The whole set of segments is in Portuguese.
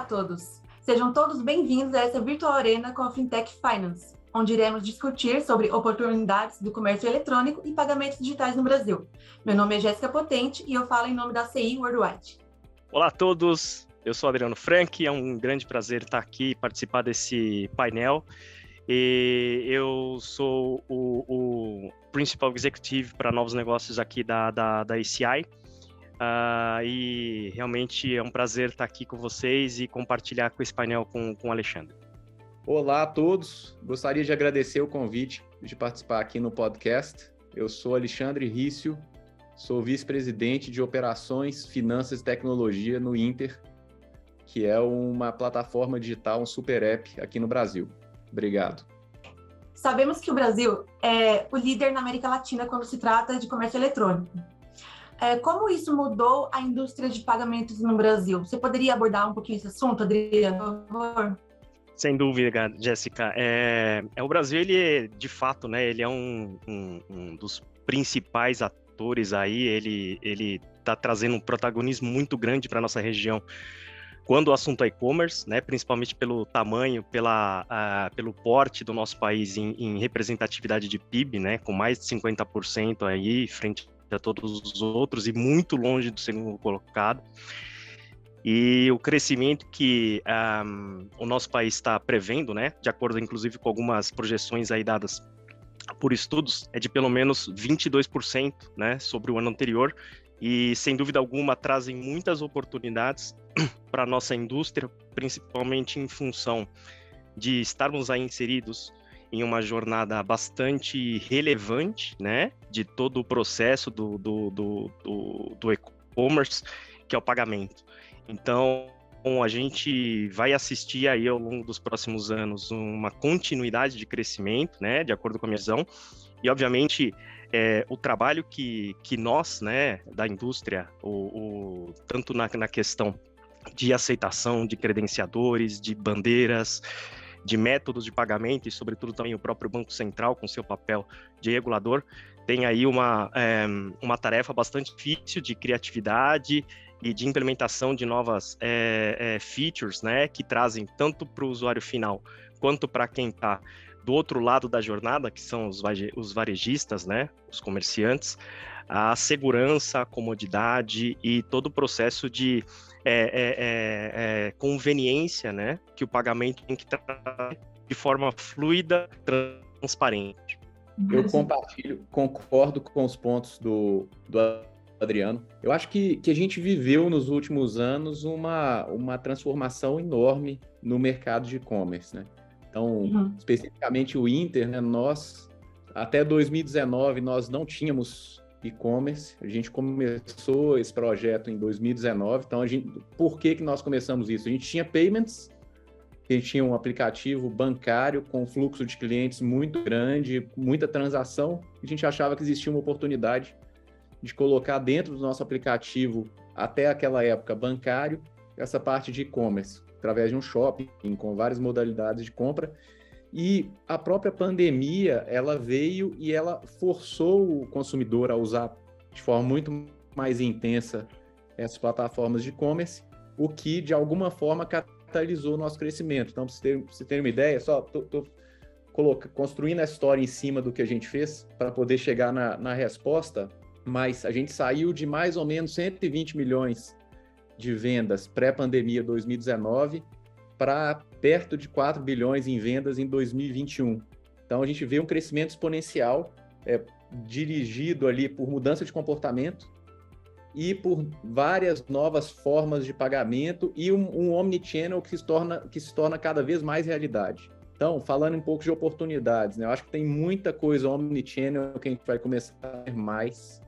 todos! Sejam todos bem-vindos a essa Virtual Arena com a Fintech Finance, onde iremos discutir sobre oportunidades do comércio eletrônico e pagamentos digitais no Brasil. Meu nome é Jéssica Potente e eu falo em nome da CI Worldwide. Olá a todos, eu sou Adriano Frank, é um grande prazer estar aqui e participar desse painel. E eu sou o Principal Executive para novos negócios aqui da ACI. E realmente é um prazer estar aqui com vocês e compartilhar com esse painel com o Alexandre. Olá a todos, gostaria de agradecer o convite de participar aqui no podcast. Eu sou Alexandre Rício, sou vice-presidente de Operações, Finanças e Tecnologia no Inter, que é uma plataforma digital, um super app aqui no Brasil. Obrigado. Sabemos que o Brasil é o líder na América Latina quando se trata de comércio eletrônico. Como isso mudou a indústria de pagamentos no Brasil? Você poderia abordar um pouquinho esse assunto, Adriano, por favor? Sem dúvida, Jéssica. O Brasil, ele de fato, né, ele é um dos principais atores aí, ele está trazendo um protagonismo muito grande para a nossa região quando o assunto é e-commerce, né, principalmente pelo tamanho, pelo porte do nosso país em representatividade de PIB, né, com mais de 50% aí, frente a todos os outros, e muito longe do segundo colocado. E o crescimento que o nosso país está prevendo, né, de acordo inclusive com algumas projeções aí dadas por estudos, é de pelo menos 22%, né, sobre o ano anterior, e sem dúvida alguma trazem muitas oportunidades para a nossa indústria, principalmente em função de estarmos aí inseridos em uma jornada bastante relevante, né, de todo o processo do e-commerce, que é o pagamento. Então, a gente vai assistir aí ao longo dos próximos anos uma continuidade de crescimento, né, de acordo com a minha visão, e obviamente o trabalho que nós, né, da indústria, tanto na questão de aceitação de credenciadores, de bandeiras, de métodos de pagamento e, sobretudo, também o próprio Banco Central, com seu papel de regulador, tem aí uma tarefa bastante difícil de criatividade e de implementação de novas features, né, que trazem tanto para o usuário final quanto para quem está do outro lado da jornada, que são os varejistas, né, os comerciantes, a segurança, a comodidade e todo o processo de conveniência, né, que o pagamento tem que trazer de forma fluida, transparente. Eu concordo com os pontos do Adriano. Eu acho que a gente viveu nos últimos anos uma transformação enorme no mercado de e-commerce, né? Então, especificamente o Inter, né, nós, até 2019, nós não tínhamos e-commerce. A gente começou esse projeto em 2019. Então, por que nós começamos isso? A gente tinha payments, a gente tinha um aplicativo bancário com fluxo de clientes muito grande, muita transação. A gente achava que existia uma oportunidade de colocar dentro do nosso aplicativo, até aquela época, bancário, essa parte de e-commerce, através de um shopping, com várias modalidades de compra. E a própria pandemia, ela veio e ela forçou o consumidor a usar de forma muito mais intensa essas plataformas de e-commerce, o que, de alguma forma, catalisou o nosso crescimento. Então, para você ter uma ideia, só estou construindo a história em cima do que a gente fez para poder chegar na resposta, mas a gente saiu de mais ou menos 120 milhões de vendas pré-pandemia 2019 para perto de 4 bilhões em vendas em 2021. Então, a gente vê um crescimento exponencial dirigido ali por mudança de comportamento e por várias novas formas de pagamento e um omnichannel que se torna cada vez mais realidade. Então, falando um pouco de oportunidades, né? Eu acho que tem muita coisa omnichannel que a gente vai começar a ver mais.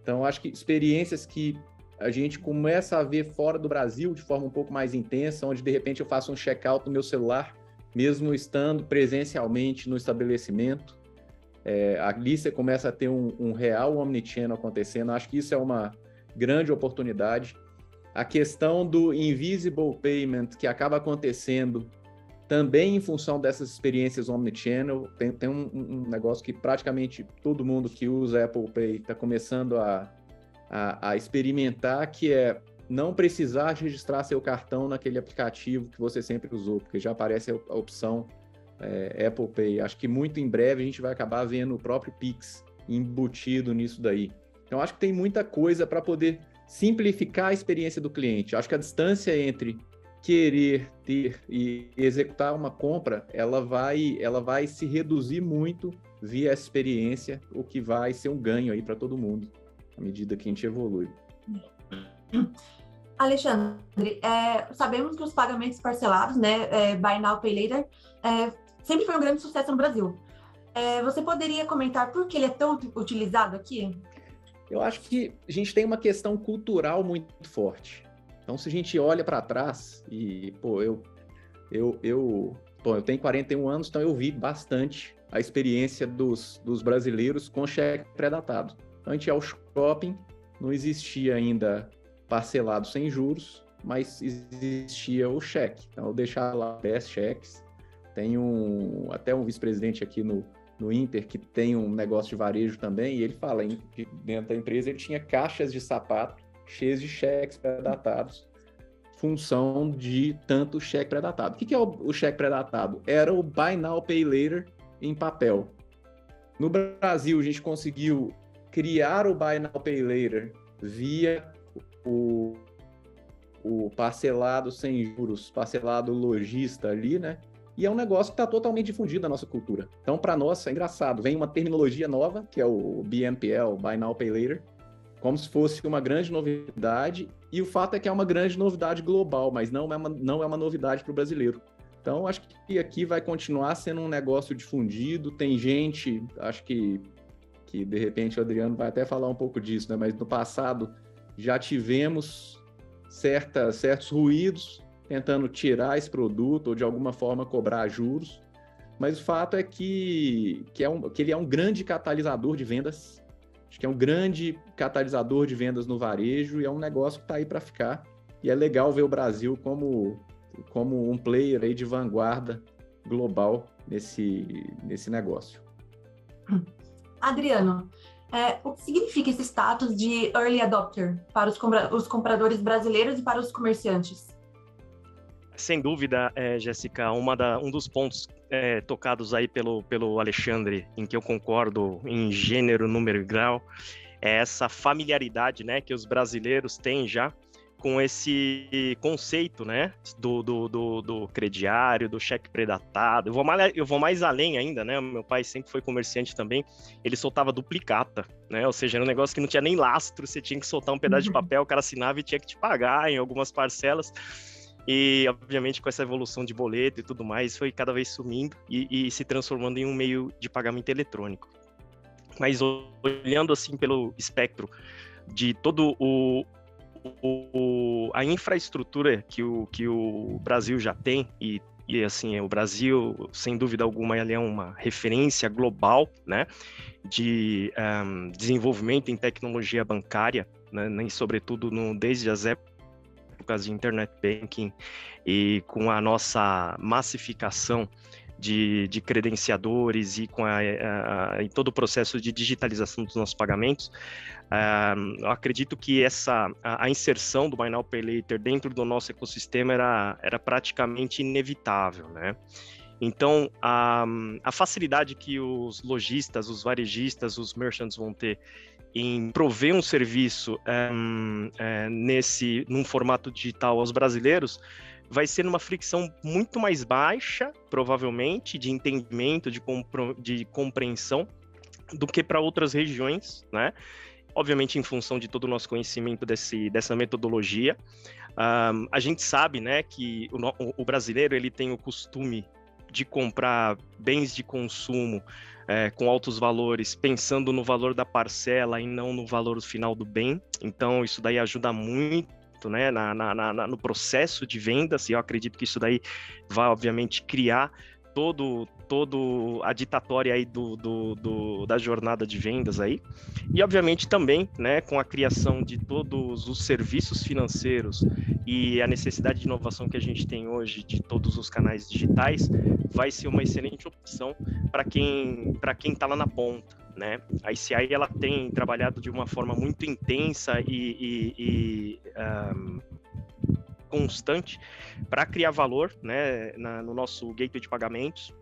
Então, eu acho que experiências que a gente começa a ver fora do Brasil de forma um pouco mais intensa, onde de repente eu faço um check-out no meu celular, mesmo estando presencialmente no estabelecimento. Ali você começa a ter um real omnichannel acontecendo. Acho que isso é uma grande oportunidade. A questão do invisible payment, que acaba acontecendo também em função dessas experiências omnichannel. Tem um negócio que praticamente todo mundo que usa Apple Pay está começando a experimentar, que é não precisar registrar seu cartão naquele aplicativo que você sempre usou, porque já aparece a opção Apple Pay. Acho que muito em breve a gente vai acabar vendo o próprio Pix embutido nisso daí. Então, acho que tem muita coisa para poder simplificar a experiência do cliente. Acho que a distância entre querer ter e executar uma compra, ela vai se reduzir muito via essa experiência, o que vai ser um ganho aí para todo mundo, à medida que a gente evolui. Alexandre, sabemos que os pagamentos parcelados, né, Buy Now, Pay Later, sempre foi um grande sucesso no Brasil. Você poderia comentar por que ele é tão utilizado aqui? Eu acho que a gente tem uma questão cultural muito forte. Então, se a gente olha para trás, e, eu tenho 41 anos, então eu vi bastante a experiência dos brasileiros com cheque pré-datado. Então, a gente ia ao shopping, não existia ainda parcelado sem juros, mas existia o cheque. Então, eu deixava lá 10 cheques. Tem até um vice-presidente aqui no Inter que tem um negócio de varejo também, e ele fala que dentro da empresa ele tinha caixas de sapato cheias de cheques pré-datados, função de tanto cheque pré-datado. O que é o cheque pré-datado? Era o Buy Now, Pay Later em papel. No Brasil, a gente conseguiu criar o Buy Now, Pay Later via o parcelado sem juros, parcelado lojista ali, né? E é um negócio que está totalmente difundido na nossa cultura. Então, para nós, é engraçado. Vem uma terminologia nova, que é o BNPL, Buy Now, Pay Later, como se fosse uma grande novidade. E o fato é que é uma grande novidade global, mas não é uma novidade para o brasileiro. Então, acho que aqui vai continuar sendo um negócio difundido. Tem gente, acho que de repente o Adriano vai até falar um pouco disso, né? Mas no passado já tivemos certos ruídos tentando tirar esse produto ou de alguma forma cobrar juros, mas o fato é que ele é um grande catalisador de vendas. Acho que é um grande catalisador de vendas no varejo e é um negócio que está aí para ficar. E é legal ver o Brasil como um player aí de vanguarda global nesse negócio. Adriano, o que significa esse status de early adopter para os compradores brasileiros e para os comerciantes? Sem dúvida, Jéssica, um dos pontos tocados aí pelo Alexandre, em que eu concordo em gênero, número e grau, é essa familiaridade, né, que os brasileiros têm já com esse conceito, né, do crediário, do cheque pré-datado. Eu vou mais além ainda, né, meu pai sempre foi comerciante também, ele soltava duplicata, né, ou seja, era um negócio que não tinha nem lastro, você tinha que soltar um pedaço de papel, o cara assinava e tinha que te pagar em algumas parcelas. E, obviamente, com essa evolução de boleto e tudo mais, foi cada vez sumindo e se transformando em um meio de pagamento eletrônico. Mas, olhando assim pelo espectro de todo a infraestrutura que o Brasil já tem, e assim, o Brasil, sem dúvida alguma, ele é uma referência global, né, de desenvolvimento em tecnologia bancária, né, e sobretudo desde as épocas de internet banking e com a nossa massificação de credenciadores e com em todo o processo de digitalização dos nossos pagamentos, eu acredito que a inserção do Buy Now, Pay Later dentro do nosso ecossistema era praticamente inevitável, né? Então, a facilidade que os lojistas, os varejistas, os merchants vão ter em prover um serviço num formato digital aos brasileiros, vai ser numa fricção muito mais baixa, provavelmente, de entendimento, de compreensão, do que para outras regiões, né? Obviamente, em função de todo o nosso conhecimento dessa metodologia. A gente sabe, né, que o brasileiro ele tem o costume de comprar bens de consumo com altos valores, pensando no valor da parcela e não no valor final do bem. Então, isso daí ajuda muito, né, no processo de vendas, e eu acredito que isso daí vai, obviamente, criar todo a ditatória aí da jornada de vendas aí. E, obviamente, também, né, com a criação de todos os serviços financeiros e a necessidade de inovação que a gente tem hoje de todos os canais digitais, vai ser uma excelente opção para quem está lá na ponta, né? A ICI ela tem trabalhado de uma forma muito intensa e constante para criar valor, né, no nosso gateway de pagamentos.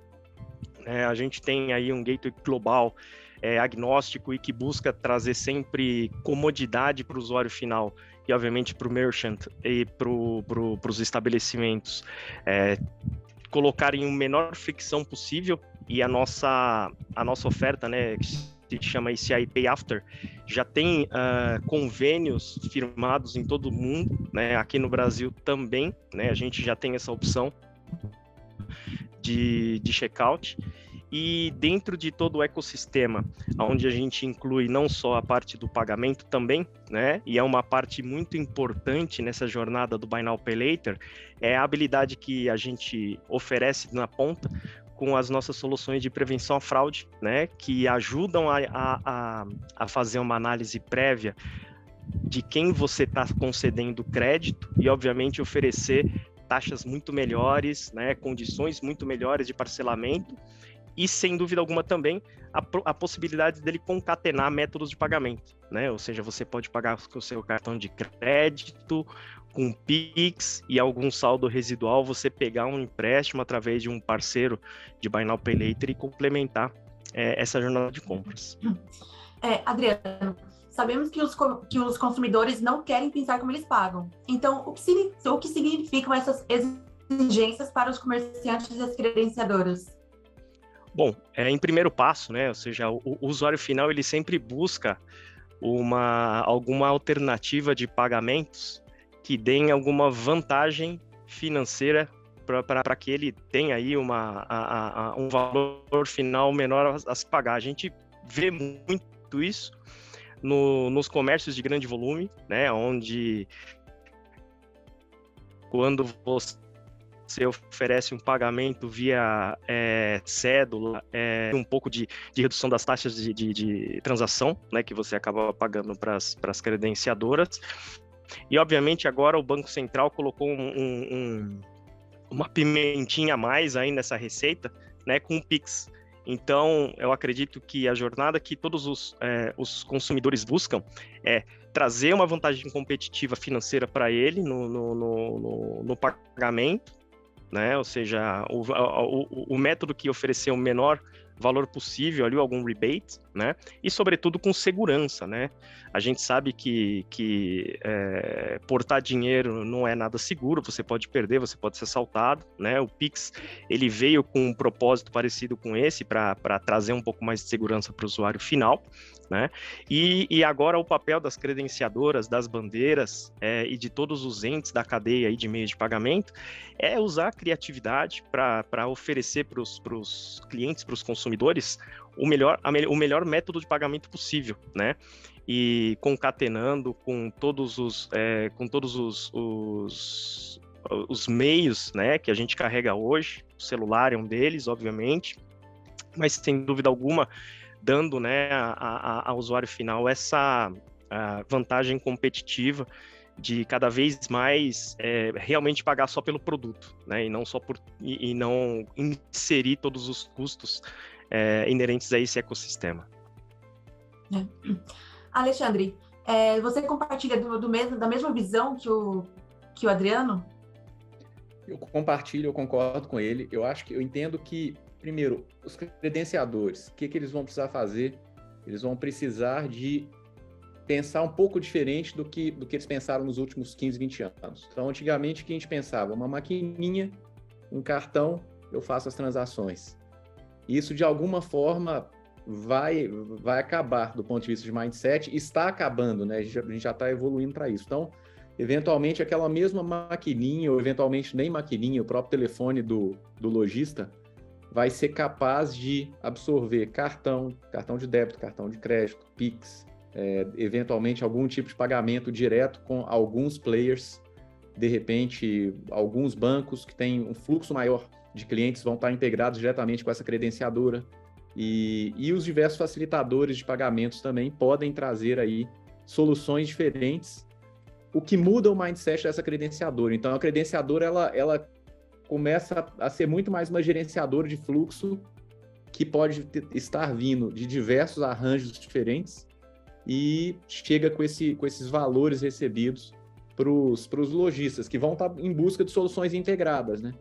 A gente tem aí um gateway global, agnóstico e que busca trazer sempre comodidade para o usuário final e, obviamente, para o merchant e para os estabelecimentos colocarem a menor fricção possível. E a nossa oferta, né, que se chama ICI Pay After, já tem convênios firmados em todo o mundo, né, aqui no Brasil também, né, a gente já tem essa opção de checkout. E dentro de todo o ecossistema, onde a gente inclui não só a parte do pagamento também, né? E é uma parte muito importante nessa jornada do Buy Now, Pay Later, é a habilidade que a gente oferece na ponta com as nossas soluções de prevenção à fraude, né? Que ajudam a fazer uma análise prévia de quem você está concedendo crédito e, obviamente, oferecer taxas muito melhores, né? Condições muito melhores de parcelamento. E, sem dúvida alguma, também a possibilidade dele concatenar métodos de pagamento, né? Ou seja, você pode pagar com o seu cartão de crédito, com Pix e algum saldo residual, você pegar um empréstimo através de um parceiro de Buy Now, Pay Later e complementar essa jornada de compras. Adriano, sabemos que os consumidores não querem pensar como eles pagam. Então, o que significam essas exigências para os comerciantes e as credenciadoras? Bom, em primeiro passo, né, ou seja, o usuário final ele sempre busca alguma alternativa de pagamentos que deem alguma vantagem financeira para que ele tenha aí um valor final menor a se pagar. A gente vê muito isso nos comércios de grande volume, né, onde quando você oferece um pagamento via cédula, um pouco de redução das taxas de transação, né, que você acaba pagando para as credenciadoras. E, obviamente, agora o Banco Central colocou uma pimentinha a mais aí nessa receita, né, com o Pix. Então, eu acredito que a jornada que todos os consumidores buscam é trazer uma vantagem competitiva financeira para ele no pagamento, né? Ou seja, o método que oferecer o menor valor possível, ali algum rebate, né? E, sobretudo, com segurança, né? A gente sabe que portar dinheiro não é nada seguro, você pode perder, você pode ser assaltado, né? O Pix, ele veio com um propósito parecido com esse, para trazer um pouco mais de segurança para o usuário final, né? E agora o papel das credenciadoras, das bandeiras e de todos os entes da cadeia aí de meios de pagamento é usar a criatividade para oferecer para os clientes, para os consumidores, o melhor método de pagamento possível, né? E concatenando com todos os meios, né, que a gente carrega hoje. O celular é um deles, obviamente, mas sem dúvida alguma dando, né, ao usuário final essa vantagem competitiva de cada vez mais realmente pagar só pelo produto, né, e não inserir todos os custos inerentes a esse ecossistema. Alexandre, você compartilha da mesma visão que o Adriano? Eu compartilho, eu concordo com ele. Eu entendo que, primeiro, os credenciadores, o que eles vão precisar fazer? Eles vão precisar de pensar um pouco diferente do que eles pensaram nos últimos 15, 20 anos. Então, antigamente, o que a gente pensava? Uma maquininha, um cartão, eu faço as transações. Isso, de alguma forma, vai acabar do ponto de vista de mindset, está acabando, né? A gente já está evoluindo para isso. Então, eventualmente, aquela mesma maquininha, ou eventualmente nem maquininha, o próprio telefone do lojista, vai ser capaz de absorver cartão de débito, cartão de crédito, Pix, eventualmente algum tipo de pagamento direto com alguns players. De repente, alguns bancos que têm um fluxo maior de clientes vão estar integrados diretamente com essa credenciadora. E os diversos facilitadores de pagamentos também podem trazer aí soluções diferentes, o que muda o mindset dessa credenciadora. Então, a credenciadora, ela começa a ser muito mais uma gerenciadora de fluxo que pode estar vindo de diversos arranjos diferentes e chega com esses valores recebidos para os lojistas, que vão estar em busca de soluções integradas, né?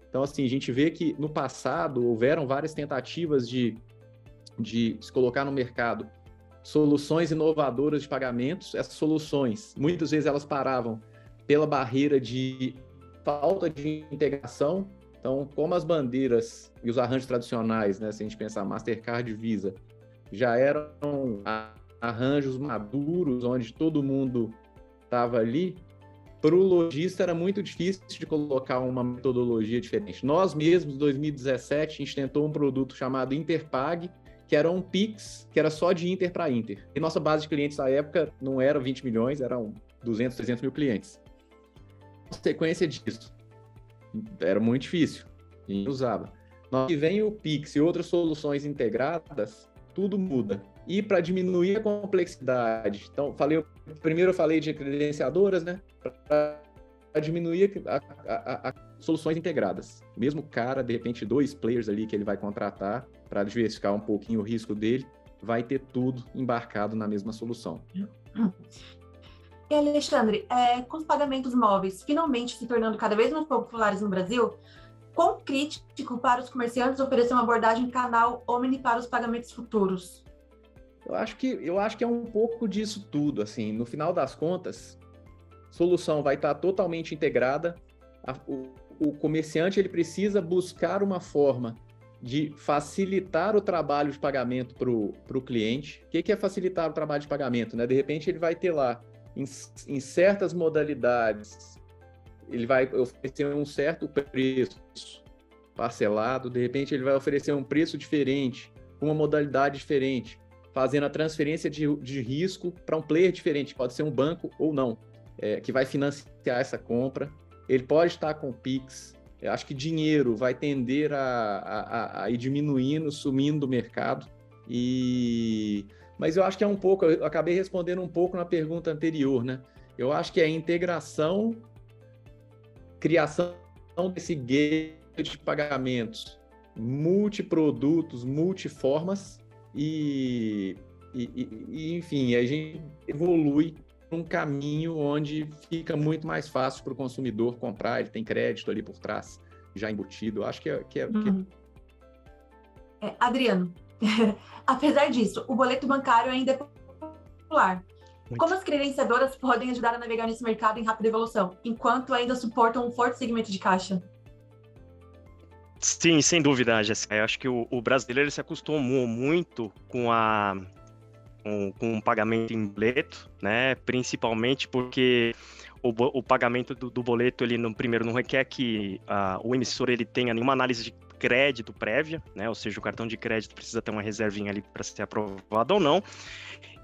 Então, assim, a gente vê que no passado houveram várias tentativas de se colocar no mercado soluções inovadoras de pagamentos. Essas soluções, muitas vezes elas paravam pela barreira de falta de integração. Então, como as bandeiras e os arranjos tradicionais, né, se a gente pensar Mastercard e Visa, já eram arranjos maduros, onde todo mundo estava ali, para o lojista era muito difícil de colocar uma metodologia diferente. Nós mesmos, em 2017, a gente tentou um produto chamado Interpag, que era um Pix, que era só de Inter para Inter. E nossa base de clientes na época não era 20 milhões, eram 200, 300 mil clientes. A sequência disso era muito difícil, a gente usava. Na hora que vem o Pix e outras soluções integradas, tudo muda. E para diminuir a complexidade, então, primeiro eu falei de credenciadoras, né? Para diminuir a soluções integradas. Mesmo o cara, de repente, 2 players ali que ele vai contratar para diversificar um pouquinho o risco dele, vai ter tudo embarcado na mesma solução. E Alexandre, com os pagamentos móveis finalmente se tornando cada vez mais populares no Brasil, quão crítico para os comerciantes oferecer uma abordagem canal omni para os pagamentos futuros? Eu acho que é um pouco disso tudo, assim, no final das contas, a solução vai estar totalmente integrada, o comerciante ele precisa buscar uma forma de facilitar o trabalho de pagamento para o cliente. O que é facilitar o trabalho de pagamento, né? De repente ele vai ter lá, em certas modalidades, ele vai oferecer um certo preço parcelado, de repente ele vai oferecer um preço diferente, uma modalidade diferente, fazendo a transferência de risco para um player diferente, pode ser um banco ou não, que vai financiar essa compra. Ele pode estar com Pix. Eu acho que dinheiro vai tender a ir diminuindo, sumindo do mercado. Mas eu acho que eu acabei respondendo um pouco na pergunta anterior, né? Eu acho que é a integração, criação desse gateway de pagamentos, multiprodutos, multiformas, enfim, a gente evolui um caminho onde fica muito mais fácil para o consumidor comprar, ele tem crédito ali por trás, já embutido. Eu acho que Adriano, apesar disso, o boleto bancário ainda é popular. Muito. Como as credenciadoras podem ajudar a navegar nesse mercado em rápida evolução, enquanto ainda suportam um forte segmento de caixa? Sim, sem dúvida, Jéssica. Eu acho que o brasileiro ele se acostumou muito com o pagamento em boleto, né? Principalmente porque o pagamento do boleto, ele primeiro não requer que o emissor ele tenha nenhuma análise de crédito prévia, né? Ou seja, o cartão de crédito precisa ter uma reservinha ali para ser aprovado ou não.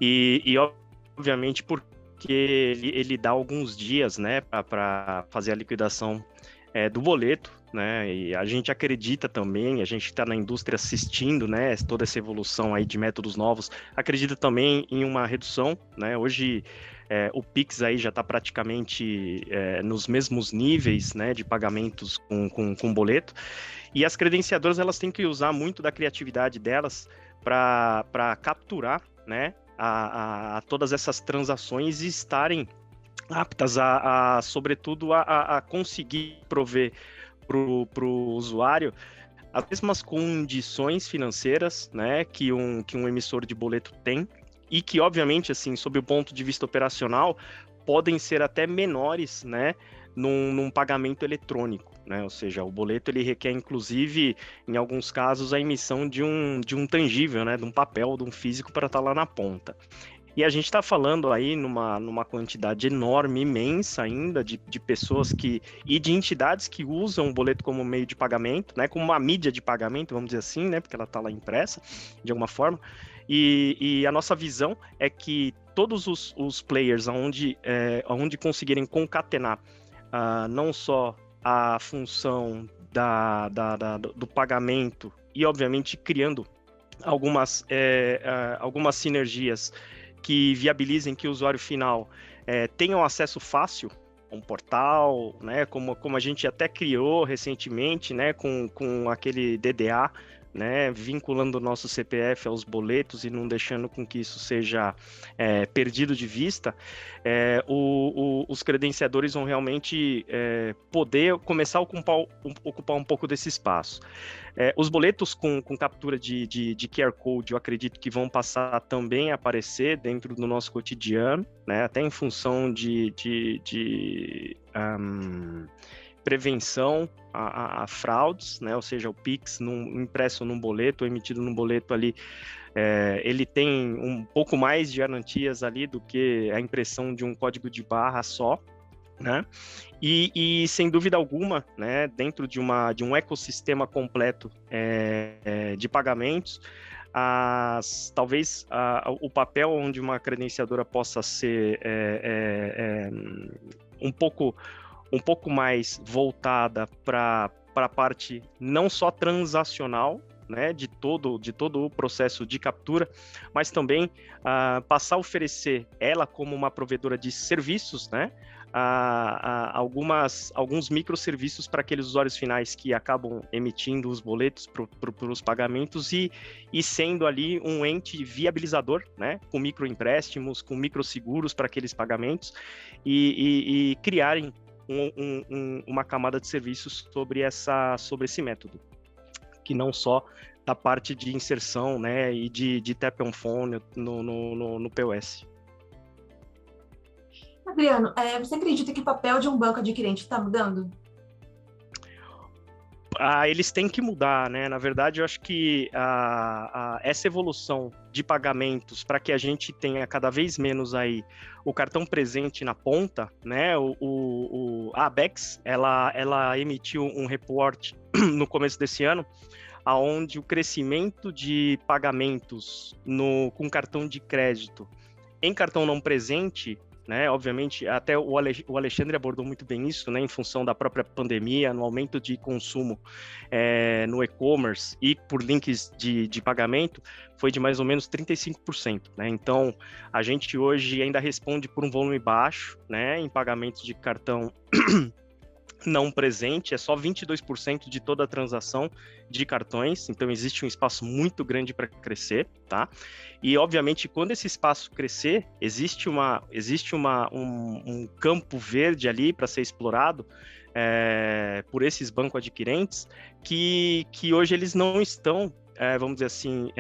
E obviamente porque ele dá alguns dias, né, para fazer a liquidação do boleto, né? E a gente acredita também, a gente está na indústria assistindo, né, toda essa evolução aí de métodos novos, acredita também em uma redução, né? Hoje o Pix aí já está praticamente nos mesmos níveis, né, de pagamentos com boleto, e as credenciadoras elas têm que usar muito da criatividade delas para capturar, né, a todas essas transações e estarem aptas sobretudo, a conseguir prover para o usuário as mesmas condições financeiras, né, que um emissor de boleto tem, e que, obviamente, assim, sob o ponto de vista operacional, podem ser até menores, né, num pagamento eletrônico, né? Ou seja, o boleto ele requer, inclusive, em alguns casos, a emissão de um tangível, né, de um papel, de um físico para estar lá na ponta. E a gente está falando aí numa quantidade enorme, imensa ainda, de pessoas e de entidades que usam o boleto como meio de pagamento, né, como uma mídia de pagamento, vamos dizer assim, né, porque ela está lá impressa, de alguma forma. E a nossa visão é que todos os players onde conseguirem concatenar não só a função do pagamento e, obviamente, criando algumas sinergias que viabilizem que o usuário final tenha um acesso fácil a um portal, né, como a gente até criou recentemente, né, com aquele DDA, né, vinculando o nosso CPF aos boletos e não deixando com que isso seja perdido de vista, os credenciadores vão realmente poder começar a ocupar um pouco desse espaço. Os boletos com captura de QR Code, eu acredito que vão passar também a aparecer dentro do nosso cotidiano, né, até em função de prevenção a fraudes, né? Ou seja, o Pix impresso num boleto, emitido num boleto ali, ele tem um pouco mais de garantias ali do que a impressão de um código de barra só, né? E sem dúvida alguma, né, dentro de um ecossistema completo de pagamentos, talvez o papel onde uma credenciadora possa ser um pouco mais voltada para a parte não só transacional, né, de todo o processo de captura, mas também passar a oferecer ela como uma provedora de serviços, né, alguns microserviços para aqueles usuários finais que acabam emitindo os boletos para os pagamentos e sendo ali um ente viabilizador, né, com microempréstimos, com microseguros para aqueles pagamentos e criarem uma camada de serviços sobre esse método, que não só da parte de inserção, né, e de tap on phone no POS. Adriano, você acredita que o papel de um banco adquirente está mudando? Eles têm que mudar, né? Na verdade, eu acho que essa evolução de pagamentos para que a gente tenha cada vez menos aí o cartão presente na ponta, né? A Abex, ela emitiu um report no começo desse ano, aonde o crescimento de pagamentos com cartão de crédito em cartão não presente, né, obviamente, até o Alexandre abordou muito bem isso, né, em função da própria pandemia, no aumento de consumo no e-commerce e por links de pagamento, foi de mais ou menos 35%. Né? Então, a gente hoje ainda responde por um volume baixo, né, em pagamentos de cartão não presente, é só 22% de toda a transação de cartões, então existe um espaço muito grande para crescer, tá? E, obviamente, quando esse espaço crescer, existe um campo verde ali para ser explorado por esses bancos adquirentes que hoje eles não estão, vamos dizer assim,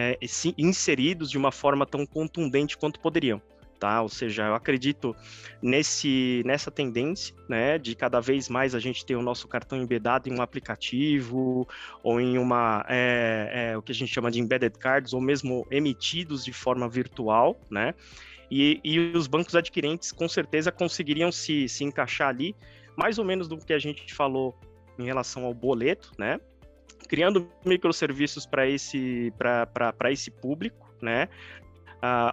inseridos de uma forma tão contundente quanto poderiam. Tá? Ou seja, eu acredito nessa tendência, né, de cada vez mais a gente ter o nosso cartão embedado em um aplicativo ou em o que a gente chama de embedded cards, ou mesmo emitidos de forma virtual, né? E os bancos adquirentes com certeza conseguiriam se encaixar ali, mais ou menos do que a gente falou em relação ao boleto, né? Criando microserviços para esse público, né?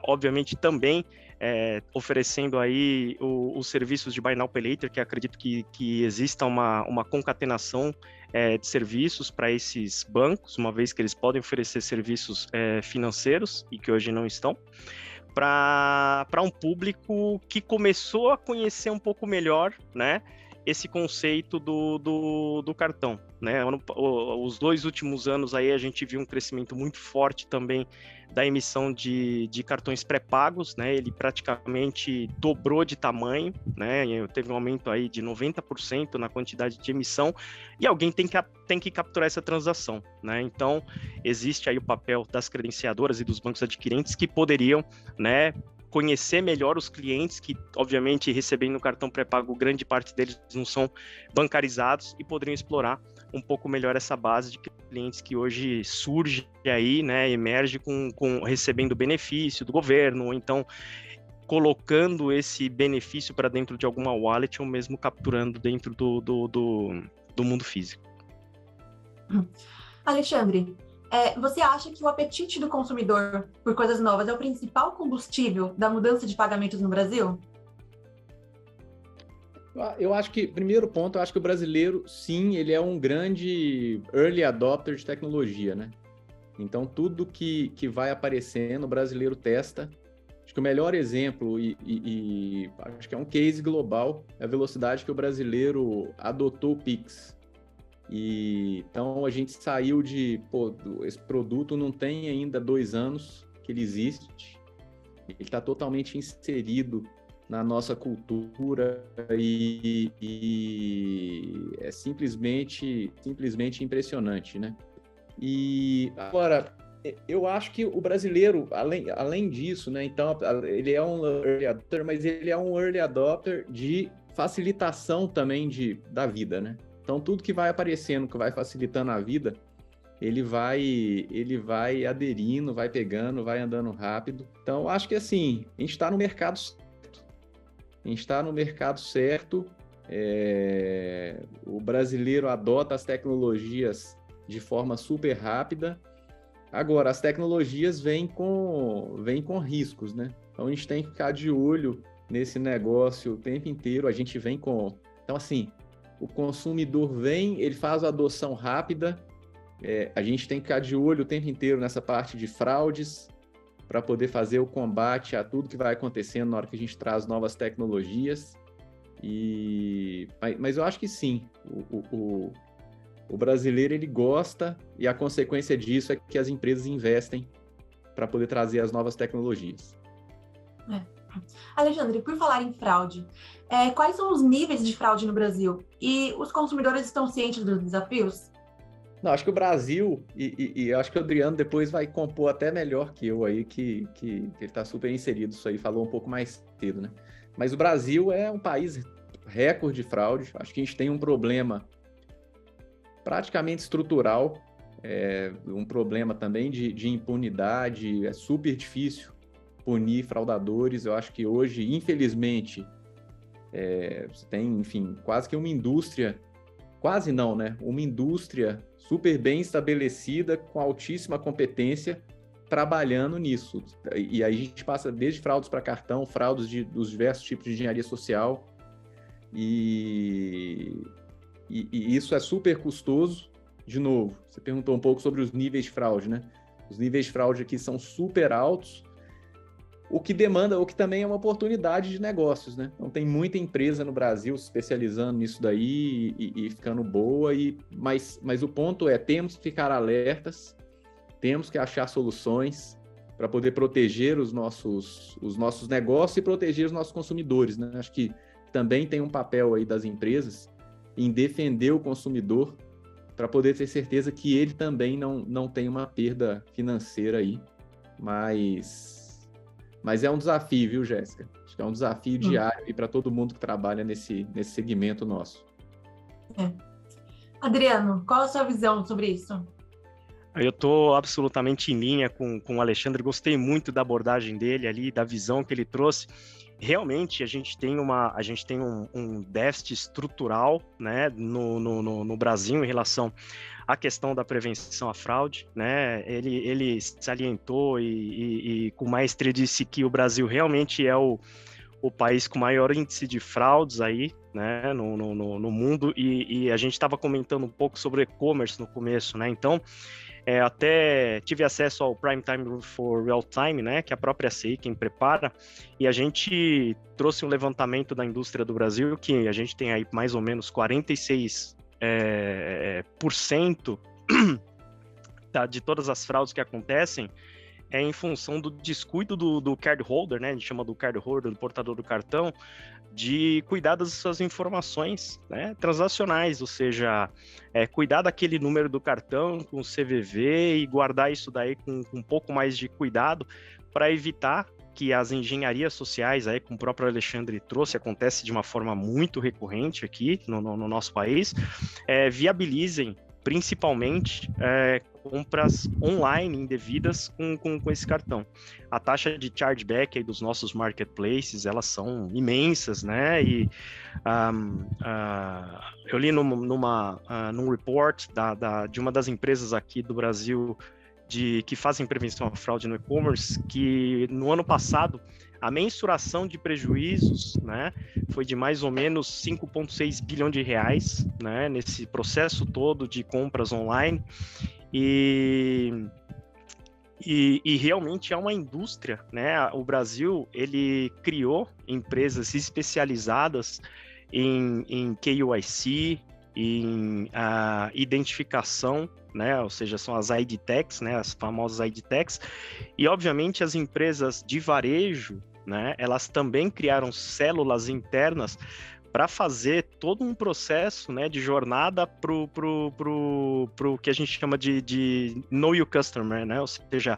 Obviamente também oferecendo aí os serviços de Buy Now Pay Later, que acredito que exista uma concatenação de serviços para esses bancos, uma vez que eles podem oferecer serviços financeiros e que hoje não estão, para um público que começou a conhecer um pouco melhor, né, esse conceito do cartão, né? Os 2 últimos anos aí a gente viu um crescimento muito forte também da emissão de cartões pré-pagos, né? Ele praticamente dobrou de tamanho, né? Teve um aumento aí de 90% na quantidade de emissão e alguém tem que capturar essa transação, né? Então, existe aí o papel das credenciadoras e dos bancos adquirentes que poderiam, né, conhecer melhor os clientes que, obviamente, recebendo o cartão pré-pago, grande parte deles não são bancarizados e poderiam explorar um pouco melhor essa base de clientes que hoje surge aí, né, emerge recebendo benefício do governo, ou então colocando esse benefício para dentro de alguma wallet ou mesmo capturando dentro do mundo físico. Alexandre, você acha que o apetite do consumidor por coisas novas é o principal combustível da mudança de pagamentos no Brasil? Eu acho que, primeiro ponto, eu acho que o brasileiro, sim, ele é um grande early adopter de tecnologia, né? Então, tudo que vai aparecendo, o brasileiro testa. Acho que o melhor exemplo, e acho que é um case global, é a velocidade que o brasileiro adotou o Pix. E então a gente saiu de, esse produto não tem ainda 2 anos que ele existe, ele está totalmente inserido na nossa cultura e é simplesmente impressionante, né? E agora, eu acho que o brasileiro, além disso, né? Então, ele é um early adopter, mas ele é um early adopter de facilitação também da vida, né? Então, tudo que vai aparecendo, que vai facilitando a vida, ele vai aderindo, vai pegando, vai andando rápido. Então, acho que assim, a gente está no mercado certo. A gente está no mercado certo. O brasileiro adota as tecnologias de forma super rápida. Agora, as tecnologias vêm com riscos, né? Então, a gente tem que ficar de olho nesse negócio o tempo inteiro. A gente vem com... Então, assim, o consumidor vem, ele faz a adoção rápida. A gente tem que ficar de olho o tempo inteiro nessa parte de fraudes para poder fazer o combate a tudo que vai acontecendo na hora que a gente traz novas tecnologias. Mas eu acho que sim, o brasileiro ele gosta e a consequência disso é que as empresas investem para poder trazer as novas tecnologias. Alexandre, por falar em fraude, quais são os níveis de fraude no Brasil? E os consumidores estão cientes dos desafios? Não, acho que o Brasil, e acho que o Adriano depois vai compor até melhor que eu aí, que ele está super inserido isso aí, falou um pouco mais cedo, né? Mas o Brasil é um país recorde de fraude, acho que a gente tem um problema praticamente estrutural, um problema também de impunidade, é super difícil punir fraudadores. Eu acho que hoje, infelizmente, você tem, enfim, quase que uma indústria, quase não, né? Uma indústria super bem estabelecida, com altíssima competência, trabalhando nisso. E aí a gente passa desde fraudes para cartão, fraudes dos diversos tipos de engenharia social, e isso é super custoso. De novo, você perguntou um pouco sobre os níveis de fraude, né? Os níveis de fraude aqui são super altos, o que também é uma oportunidade de negócios, né? Então tem muita empresa no Brasil se especializando nisso daí e ficando boa, mas o ponto temos que ficar alertas, temos que achar soluções para poder proteger os nossos negócios e proteger os nossos consumidores, né? Acho que também tem um papel aí das empresas em defender o consumidor para poder ter certeza que ele também não tem uma perda financeira aí, mas é um desafio, viu, Jéssica? Acho que é um desafio diário para todo mundo que trabalha nesse segmento nosso. Adriano, qual a sua visão sobre isso? Eu estou absolutamente em linha com o Alexandre, gostei muito da abordagem dele ali, da visão que ele trouxe. Realmente, a gente tem um déficit estrutural, né, no Brasil em relação à questão da prevenção à fraude, né? Ele salientou e com maestria disse que o Brasil realmente é o país com maior índice de fraudes aí, né, no mundo, e a gente estava comentando um pouco sobre e-commerce no começo, né? Então, até tive acesso ao Prime Time for Real Time, né, que é a própria CI quem prepara, e a gente trouxe um levantamento da indústria do Brasil, que a gente tem aí mais ou menos 46% de todas as fraudes que acontecem em função do descuido do cardholder, né, a gente chama do cardholder, do portador do cartão, de cuidar das suas informações, né, transacionais, ou seja, cuidar daquele número do cartão com o CVV e guardar isso daí com um pouco mais de cuidado para evitar que as engenharias sociais, aí, como o próprio Alexandre trouxe, acontece de uma forma muito recorrente aqui no nosso país, viabilizem principalmente compras online indevidas com esse cartão. A taxa de chargeback aí dos nossos marketplaces, elas são imensas, né? E eu li num report de uma das empresas aqui do Brasil que fazem prevenção à fraude no e-commerce, que no ano passado a mensuração de prejuízos, né, foi de mais ou menos 5,6 bilhão de reais, né, nesse processo todo de compras online, e realmente é uma indústria, né? O Brasil, ele criou empresas especializadas em KYC, em identificação, né? Ou seja, são as ID Techs, né? As famosas ID Techs, e obviamente as empresas de varejo, né? Elas também criaram células internas para fazer todo um processo, né, de jornada pro que a gente chama de Know Your Customer, né? Ou seja,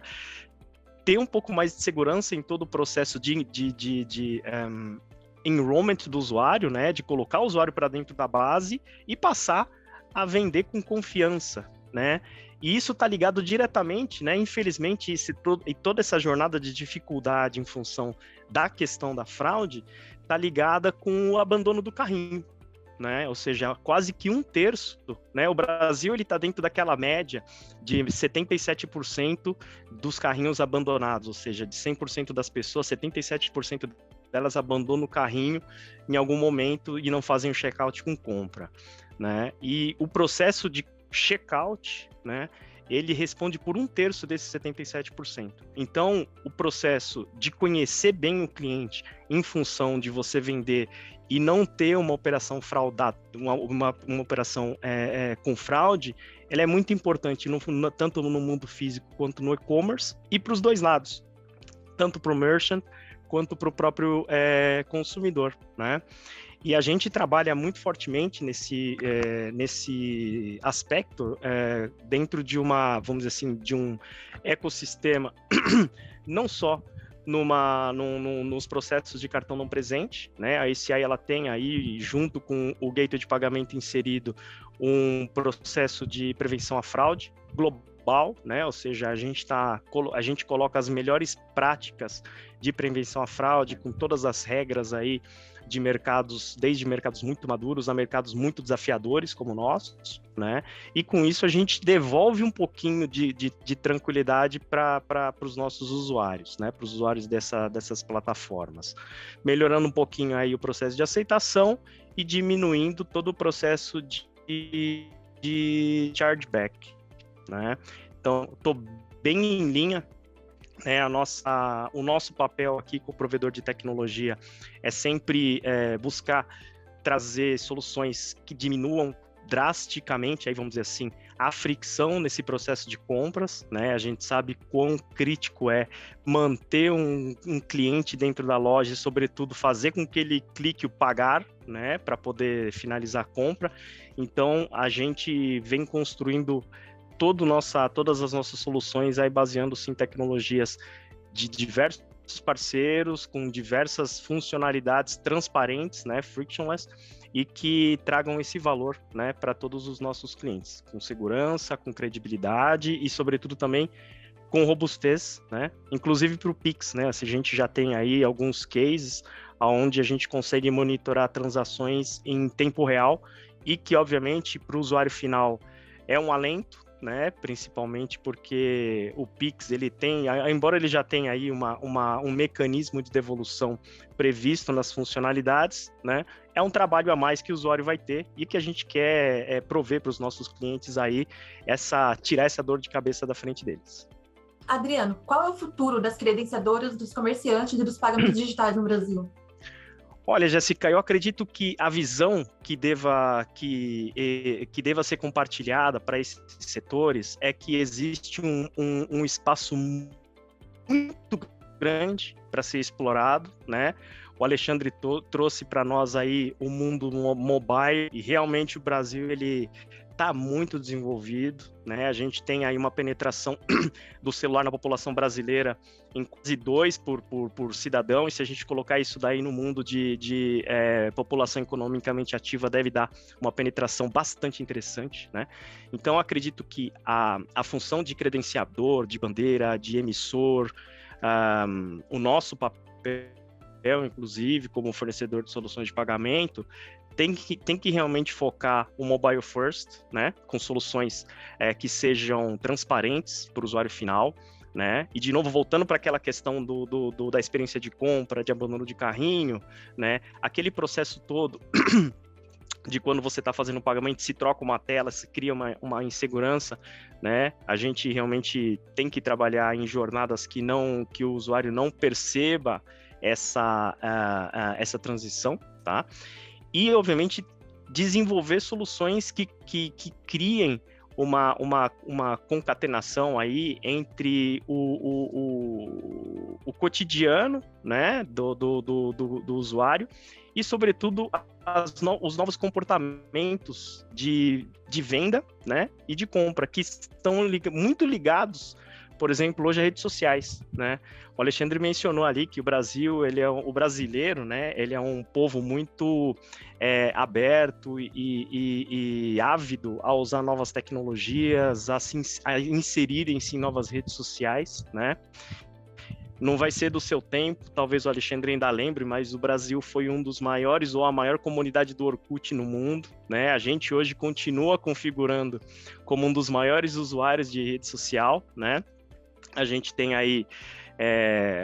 ter um pouco mais de segurança em todo o processo de enrollment do usuário, né, de colocar o usuário para dentro da base e passar a vender com confiança, né? E isso está ligado diretamente, né? Infelizmente, e toda essa jornada de dificuldade em função da questão da fraude está ligada com o abandono do carrinho, né? Ou seja, quase que 1/3, né? O Brasil ele está dentro daquela média de 77% dos carrinhos abandonados, ou seja, de 100% das pessoas, 77% delas abandonam o carrinho em algum momento e não fazem o checkout com compra, né? E o processo de checkout, né? Ele responde por 1/3 desses 77%. Então, o processo de conhecer bem o cliente em função de você vender e não ter uma operação fraudada, uma operação com fraude, ela é muito importante, tanto no mundo físico quanto no e-commerce, e para os dois lados, tanto para o merchant quanto para o próprio consumidor, né? E a gente trabalha muito fortemente nesse aspecto dentro de vamos dizer assim, de um ecossistema, não só nos processos de cartão não presente, né? A ACI ela tem aí, junto com o gateway de pagamento inserido, um processo de prevenção à fraude global, né? Ou seja, a gente coloca as melhores práticas de prevenção à fraude com todas as regras aí de mercados, desde mercados muito maduros a mercados muito desafiadores como o nosso, né? E com isso a gente devolve um pouquinho de tranquilidade para os nossos usuários, né? Para os usuários dessas plataformas, melhorando um pouquinho aí o processo de aceitação e diminuindo todo o processo de chargeback, né? Então, estou bem em linha. O nosso papel aqui com o provedor de tecnologia é sempre buscar trazer soluções que diminuam drasticamente, aí vamos dizer assim, a fricção nesse processo de compras, né? A gente sabe quão crítico é manter um cliente dentro da loja e, sobretudo, fazer com que ele clique o pagar, né? Para poder finalizar a compra. Então, a gente vem construindo todas as nossas soluções aí baseando-se em tecnologias de diversos parceiros, com diversas funcionalidades transparentes, né, frictionless, e que tragam esse valor, né, para todos os nossos clientes, com segurança, com credibilidade e, sobretudo, também com robustez, né, inclusive para o Pix, né, a gente já tem aí alguns cases onde a gente consegue monitorar transações em tempo real e que, obviamente, para o usuário final é um alento, né, principalmente porque o Pix, ele tem, embora ele já tenha aí um mecanismo de devolução previsto nas funcionalidades, né, é um trabalho a mais que o usuário vai ter e que a gente quer prover para os nossos clientes aí, tirar essa dor de cabeça da frente deles. Adriano, qual é o futuro das credenciadoras, dos comerciantes e dos pagamentos digitais no Brasil? Olha, Jéssica, eu acredito que a visão que deva ser compartilhada para esses setores é que existe um espaço muito grande para ser explorado, né? O Alexandre trouxe para nós aí o mundo mobile e realmente o Brasil ele está muito desenvolvido, né? A gente tem aí uma penetração do celular na população brasileira em quase 2 por cidadão, e se a gente colocar isso daí no mundo de população economicamente ativa, deve dar uma penetração bastante interessante, né? Então, acredito que a função de credenciador, de bandeira, de emissor, o nosso papel, inclusive, como fornecedor de soluções de pagamento, tem que realmente focar o mobile first, né, com soluções que sejam transparentes para o usuário final, né, e de novo voltando para aquela questão da experiência de compra, de abandono de carrinho, né, aquele processo todo de quando você está fazendo um pagamento, se troca uma tela, se cria uma insegurança, né, a gente realmente tem que trabalhar em jornadas que o usuário não perceba essa transição, tá? E, obviamente, desenvolver soluções que criem uma concatenação aí entre o cotidiano, né, do usuário e, sobretudo, os novos comportamentos de venda, né, e de compra, que estão muito ligados, por exemplo, hoje, às redes sociais, né? O Alexandre mencionou ali que o Brasil, o brasileiro, né, ele é um povo muito aberto e ávido a usar novas tecnologias, a inserirem-se em novas redes sociais, né? Não vai ser do seu tempo, talvez o Alexandre ainda lembre, mas o Brasil foi um dos maiores ou a maior comunidade do Orkut no mundo, né? A gente hoje continua configurando como um dos maiores usuários de rede social, né? A gente tem aí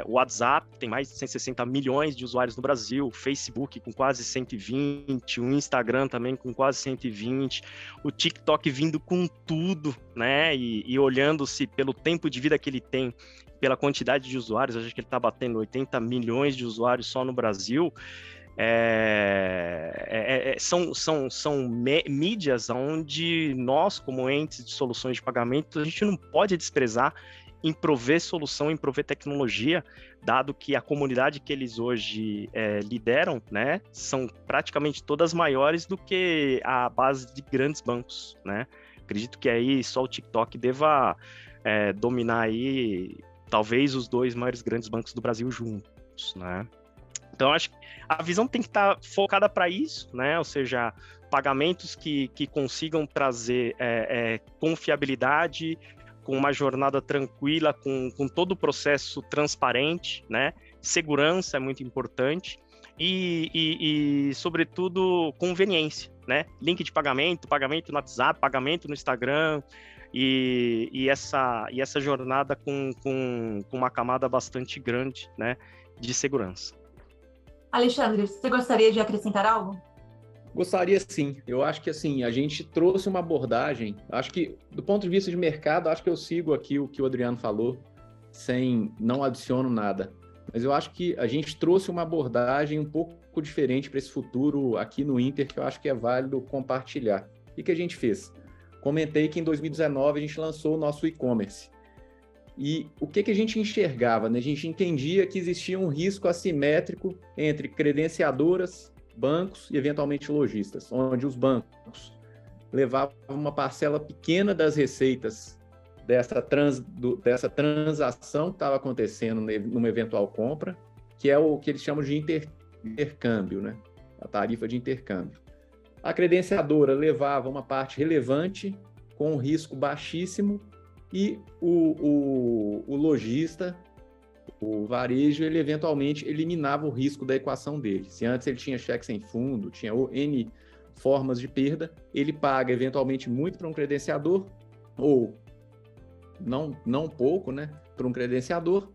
o WhatsApp, tem mais de 160 milhões de usuários no Brasil, o Facebook com quase 120, o Instagram também com quase 120, o TikTok vindo com tudo, né? E olhando-se pelo tempo de vida que ele tem, pela quantidade de usuários, acho que ele está batendo 80 milhões de usuários só no Brasil. São mídias onde nós, como entes de soluções de pagamento, a gente não pode desprezar em prover solução, em prover tecnologia, dado que a comunidade que eles hoje lideram, né, são praticamente todas maiores do que a base de grandes bancos, né? Acredito que aí só o TikTok deva dominar aí, talvez, os 2 maiores grandes bancos do Brasil juntos, né? Então, acho que a visão tem que estar focada para isso, né? Ou seja, pagamentos que consigam trazer confiabilidade, com uma jornada tranquila, com todo o processo transparente, né? Segurança é muito importante e sobretudo, conveniência, né? Link de pagamento no WhatsApp, pagamento no Instagram e essa jornada com uma camada bastante grande, né, de segurança. Alexandre, você gostaria de acrescentar algo? Gostaria sim. Eu acho que assim, a gente trouxe uma abordagem, acho que do ponto de vista de mercado, acho que eu sigo aqui o que o Adriano falou, não adiciono nada. Mas eu acho que a gente trouxe uma abordagem um pouco diferente para esse futuro aqui no Inter, que eu acho que é válido compartilhar. O que a gente fez? Comentei que em 2019 a gente lançou o nosso e-commerce. E o que a gente enxergava, né? A gente entendia que existia um risco assimétrico entre credenciadoras, bancos e, eventualmente, lojistas, onde os bancos levavam uma parcela pequena das receitas dessa transação que estava acontecendo numa eventual compra, que é o que eles chamam de intercâmbio, né? A tarifa de intercâmbio. A credenciadora levava uma parte relevante, com um risco baixíssimo, e o lojista, o varejo, ele eventualmente eliminava o risco da equação dele. Se antes ele tinha cheque sem fundo, tinha N formas de perda, ele paga eventualmente muito para um credenciador, ou não pouco, né, para um credenciador,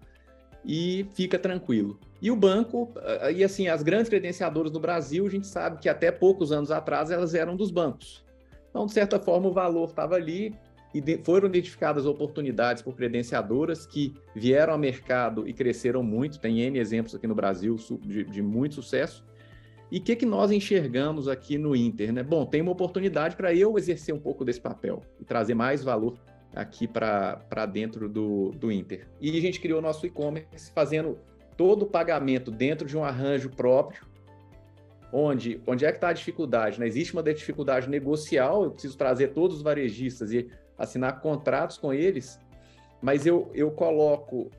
e fica tranquilo. E o banco, e assim, as grandes credenciadoras do Brasil, a gente sabe que até poucos anos atrás elas eram dos bancos. Então, de certa forma, o valor estava ali, e foram identificadas oportunidades por credenciadoras que vieram ao mercado e cresceram muito. Tem N exemplos aqui no Brasil de muito sucesso. E o que nós enxergamos aqui no Inter, né? Bom, tem uma oportunidade para eu exercer um pouco desse papel e trazer mais valor aqui para dentro do Inter. E a gente criou o nosso e-commerce fazendo todo o pagamento dentro de um arranjo próprio, onde é que está a dificuldade, né? Existe uma dificuldade negocial, eu preciso trazer todos os varejistas e assinar contratos com eles, mas eu coloco,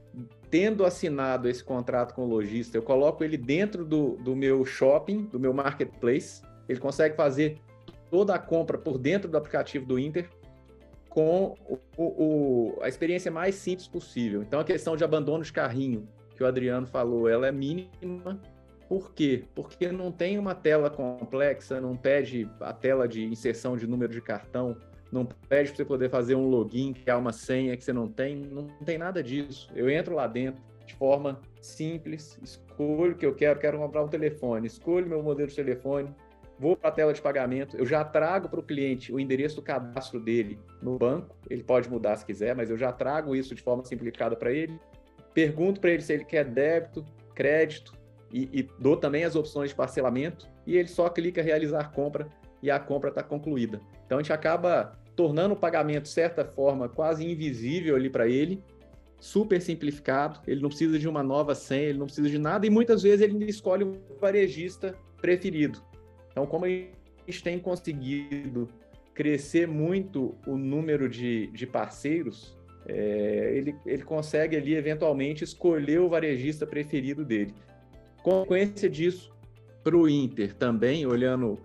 tendo assinado esse contrato com o lojista, eu coloco ele dentro do meu shopping, do meu marketplace, ele consegue fazer toda a compra por dentro do aplicativo do Inter, com a experiência mais simples possível. Então, a questão de abandono de carrinho, que o Adriano falou, ela é mínima. Por quê? Porque não tem uma tela complexa, não pede a tela de inserção de número de cartão, não pede para você poder fazer um login, criar uma senha que você não tem nada disso. Eu entro lá dentro de forma simples, escolho o que eu quero comprar um telefone, escolho meu modelo de telefone, vou para a tela de pagamento, eu já trago para o cliente o endereço do cadastro dele no banco, ele pode mudar se quiser, mas eu já trago isso de forma simplificada para ele, pergunto para ele se ele quer débito, crédito, e dou também as opções de parcelamento, e ele só clica realizar compra e a compra está concluída. Então, a gente acaba tornando o pagamento, de certa forma, quase invisível ali para ele, super simplificado, ele não precisa de uma nova senha, ele não precisa de nada, e muitas vezes ele escolhe o varejista preferido. Então, como a gente tem conseguido crescer muito o número de parceiros, ele consegue ali, eventualmente, escolher o varejista preferido dele. Consequência disso, para o Inter também, olhando,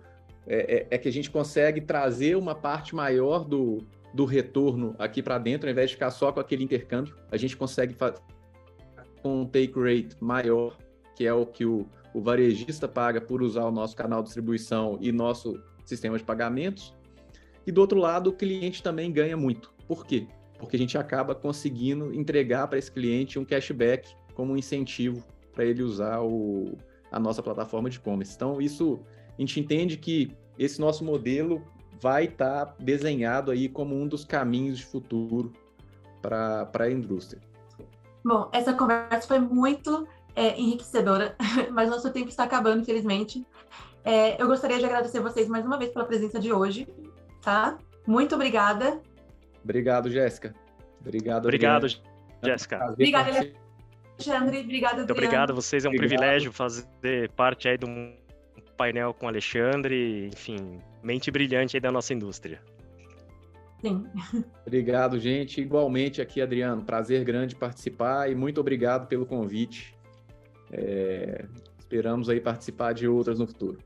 que a gente consegue trazer uma parte maior do retorno aqui para dentro, ao invés de ficar só com aquele intercâmbio, a gente consegue fazer com um take rate maior, que é o que o varejista paga por usar o nosso canal de distribuição e nosso sistema de pagamentos. E do outro lado, o cliente também ganha muito. Por quê? Porque a gente acaba conseguindo entregar para esse cliente um cashback como um incentivo para ele usar a nossa plataforma de e-commerce. Então, isso, a gente entende que esse nosso modelo vai estar desenhado aí como um dos caminhos de futuro para a indústria. Bom, essa conversa foi muito enriquecedora, mas nosso tempo está acabando, infelizmente. Eu gostaria de agradecer vocês mais uma vez pela presença de hoje, tá? Muito obrigada. Obrigado, Jéssica. Obrigado, Jéssica. Obrigada, Alexandre. Obrigada, Adriano. Muito obrigado a vocês. É um privilégio fazer parte aí de um painel com o Alexandre. Enfim, mente brilhante aí da nossa indústria. Sim. Obrigado, gente. Igualmente aqui, Adriano. Prazer grande participar e muito obrigado pelo convite. Esperamos aí participar de outras no futuro.